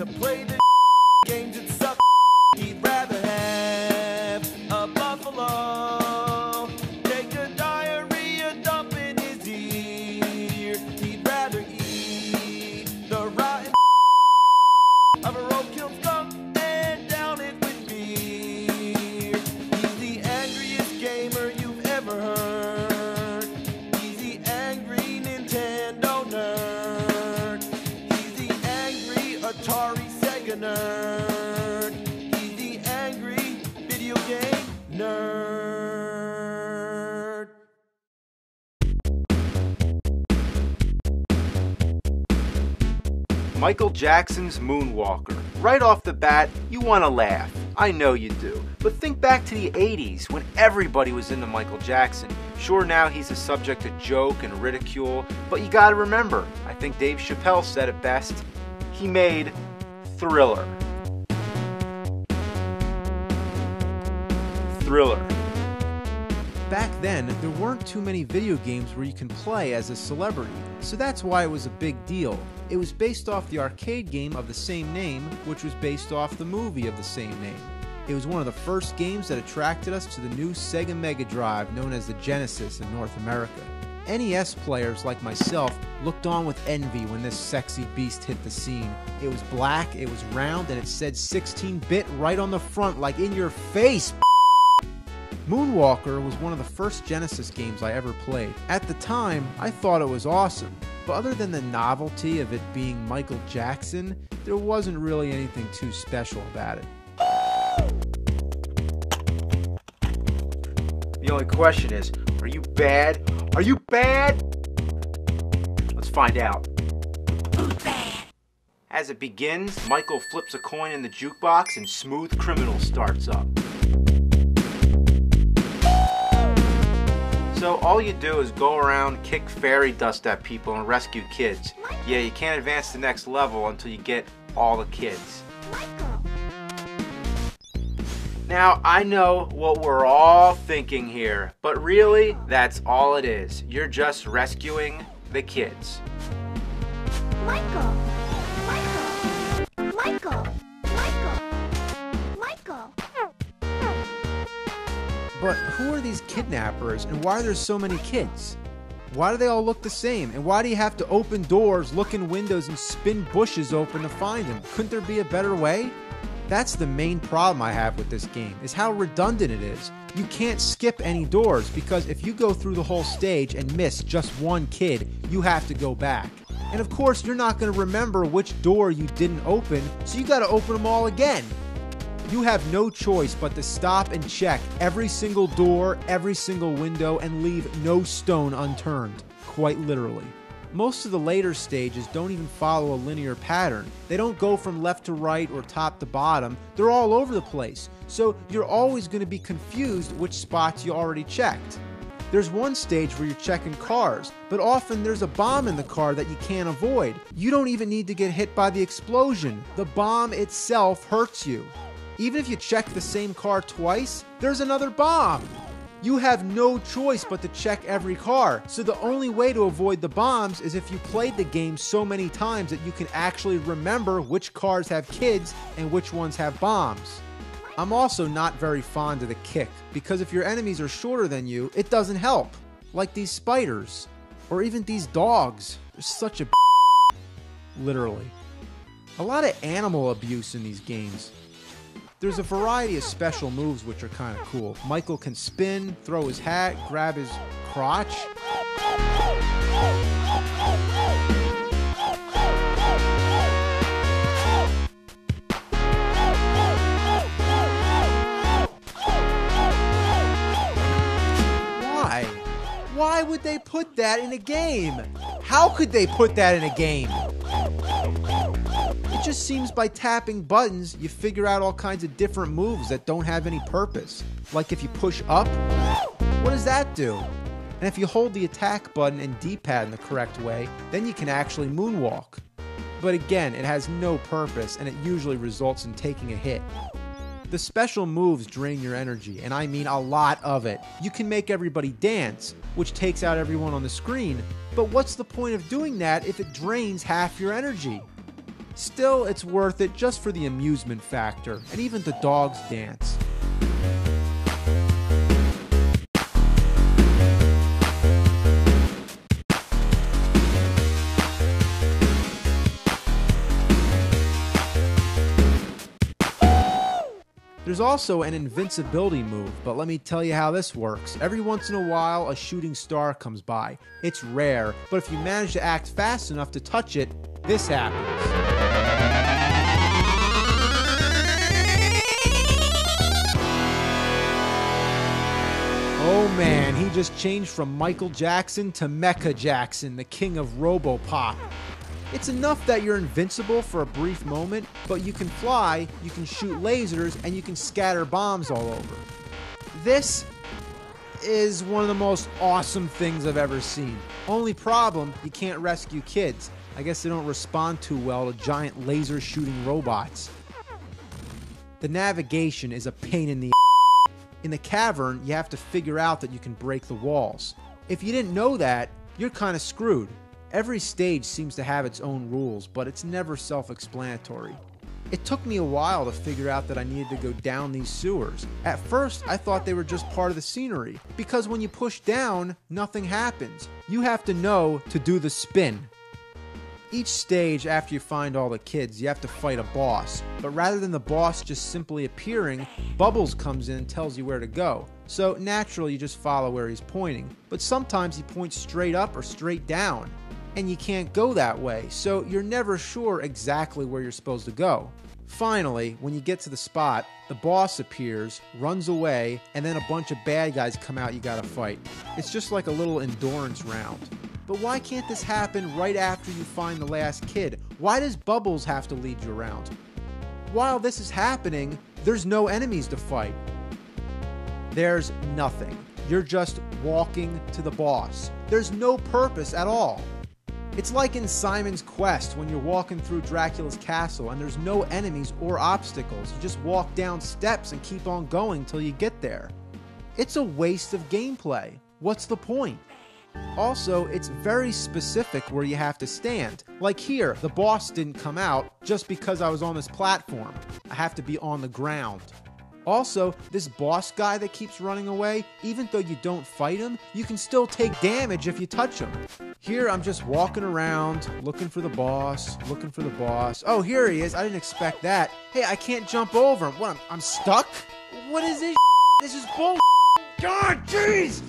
to play the games that suck. He'd rather have a buffalo take a diarrhea dump in his ear. He'd rather eat the rotten of a roadkill skunk and down it with beer. He's the angriest gamer you've ever heard. He's the angry Nintendo nerd. He's the angry Atari Sega nerd. He's the angry video game nerd. Michael Jackson's Moonwalker. Right off the bat, you want to laugh. I know you do. But think back to the 80s when everybody was into Michael Jackson. Sure, now he's a subject of joke and ridicule, but you gotta remember, I think Dave Chappelle said it best, he made Thriller. Thriller. Back then, there weren't too many video games where you can play as a celebrity, so that's why it was a big deal. It was based off the arcade game of the same name, which was based off the movie of the same name. It was one of the first games that attracted us to the new Sega Mega Drive, known as the Genesis in North America. NES players like myself looked on with envy when this sexy beast hit the scene. It was black, it was round, and it said 16-bit right on the front, like in your face. Moonwalker was one of the first Genesis games I ever played. At the time, I thought it was awesome, but other than the novelty of it being Michael Jackson, there wasn't really anything too special about it. The only question is, are you bad? Are you bad? Let's find out. Who's bad? As it begins, Michael flips a coin in the jukebox and Smooth Criminal starts up. So all you do is go around, kick fairy dust at people, and rescue kids. Yeah, you can't advance to the next level until you get all the kids. Now, I know what we're all thinking here, but really, that's all it is. You're just rescuing the kids. Michael! Michael! Michael! Michael! Michael! But who are these kidnappers, and why are there so many kids? Why do they all look the same, and why do you have to open doors, look in windows, and spin bushes open to find them? Couldn't there be a better way? That's the main problem I have with this game, is how redundant it is. You can't skip any doors, because if you go through the whole stage and miss just one kid, you have to go back. And of course, you're not going to remember which door you didn't open, so you got to open them all again. You have no choice but to stop and check every single door, every single window, and leave no stone unturned, quite literally. Most of the later stages don't even follow a linear pattern. They don't go from left to right or top to bottom. They're all over the place, so you're always going to be confused which spots you already checked. There's one stage where you're checking cars, but often there's a bomb in the car that you can't avoid. You don't even need to get hit by the explosion. The bomb itself hurts you. Even if you check the same car twice, there's another bomb. You have no choice but to check every car, so the only way to avoid the bombs is if you played the game so many times that you can actually remember which cars have kids and which ones have bombs. I'm also not very fond of the kick, because if your enemies are shorter than you, it doesn't help. Like these spiders, or even these dogs. They're such a literally. A lot of animal abuse in these games. There's a variety of special moves which are kind of cool. Michael can spin, throw his hat, grab his crotch. Why? Why would they put that in a game? How could they put that in a game? It just seems by tapping buttons, you figure out all kinds of different moves that don't have any purpose. Like if you push up, what does that do? And if you hold the attack button and D-pad in the correct way, then you can actually moonwalk. But again, it has no purpose, and it usually results in taking a hit. The special moves drain your energy, and I mean a lot of it. You can make everybody dance, which takes out everyone on the screen, but what's the point of doing that if it drains half your energy? Still, it's worth it just for the amusement factor, and even the dogs dance. There's also an invincibility move, but let me tell you how this works. Every once in a while, a shooting star comes by. It's rare, but if you manage to act fast enough to touch it, this happens. Oh man, he just changed from Michael Jackson to Mecha Jackson, the king of Robopop. It's enough that you're invincible for a brief moment, but you can fly, you can shoot lasers, and you can scatter bombs all over. This is one of the most awesome things I've ever seen. Only problem, you can't rescue kids. I guess they don't respond too well to giant laser shooting robots. The navigation is a pain in the In the cavern, you have to figure out that you can break the walls. If you didn't know that, you're kind of screwed. Every stage seems to have its own rules, but it's never self-explanatory. It took me a while to figure out that I needed to go down these sewers. At first, I thought they were just part of the scenery, because when you push down, nothing happens. You have to know to do the spin. Each stage, after you find all the kids, you have to fight a boss. But rather than the boss just simply appearing, Bubbles comes in and tells you where to go. So naturally, you just follow where he's pointing. But sometimes he points straight up or straight down. And you can't go that way, so you're never sure exactly where you're supposed to go. Finally, when you get to the spot, the boss appears, runs away, and then a bunch of bad guys come out you gotta fight. It's just like a little endurance round. But why can't this happen right after you find the last kid? Why does Bubbles have to lead you around? While this is happening, there's no enemies to fight. There's nothing. You're just walking to the boss. There's no purpose at all. It's like in Simon's Quest when you're walking through Dracula's castle and there's no enemies or obstacles. You just walk down steps and keep on going till you get there. It's a waste of gameplay. What's the point? Also, it's very specific where you have to stand. Like here, the boss didn't come out just because I was on this platform. I have to be on the ground. Also, this boss guy that keeps running away, even though you don't fight him, you can still take damage if you touch him. Here, I'm just walking around, looking for the boss, looking for the boss. Oh, here he is. I didn't expect that. Hey, I can't jump over him. What, I'm stuck? What is this? This is bull. God, jeez!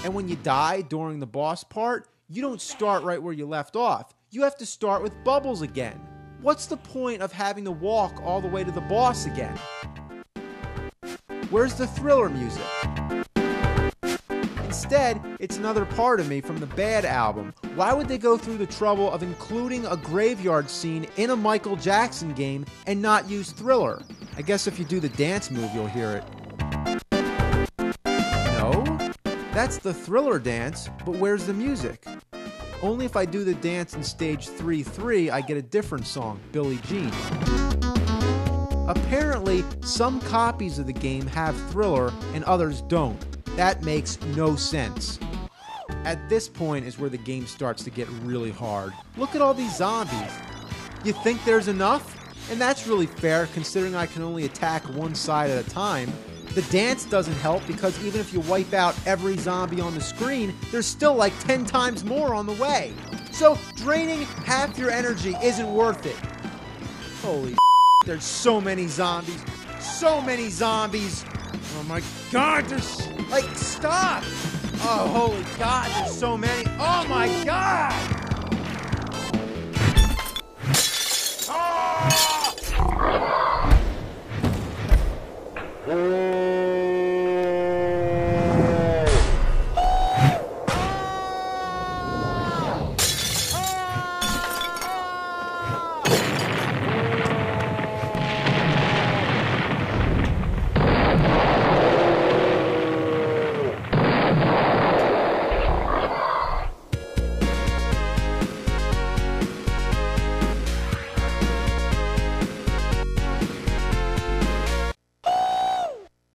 And when you die during the boss part, you don't start right where you left off. You have to start with Bubbles again. What's the point of having to walk all the way to the boss again? Where's the thriller music? Instead, it's another part of me from the Bad album. Why would they go through the trouble of including a graveyard scene in a Michael Jackson game and not use Thriller? I guess if you do the dance move, you'll hear it. No? That's the Thriller dance, but where's the music? Only if I do the dance in stage 3-3, I get a different song, Billie Jean. Apparently, some copies of the game have Thriller and others don't. That makes no sense. At this point is where the game starts to get really hard. Look at all these zombies. You think there's enough? And that's really fair considering I can only attack one side at a time. The dance doesn't help because even if you wipe out every zombie on the screen, there's still like 10 times more on the way. So draining half your energy isn't worth it. Holy there's so many zombies. So many zombies. Oh my god, there's like, stop. Oh, holy god, there's so many. Oh my god. Oh!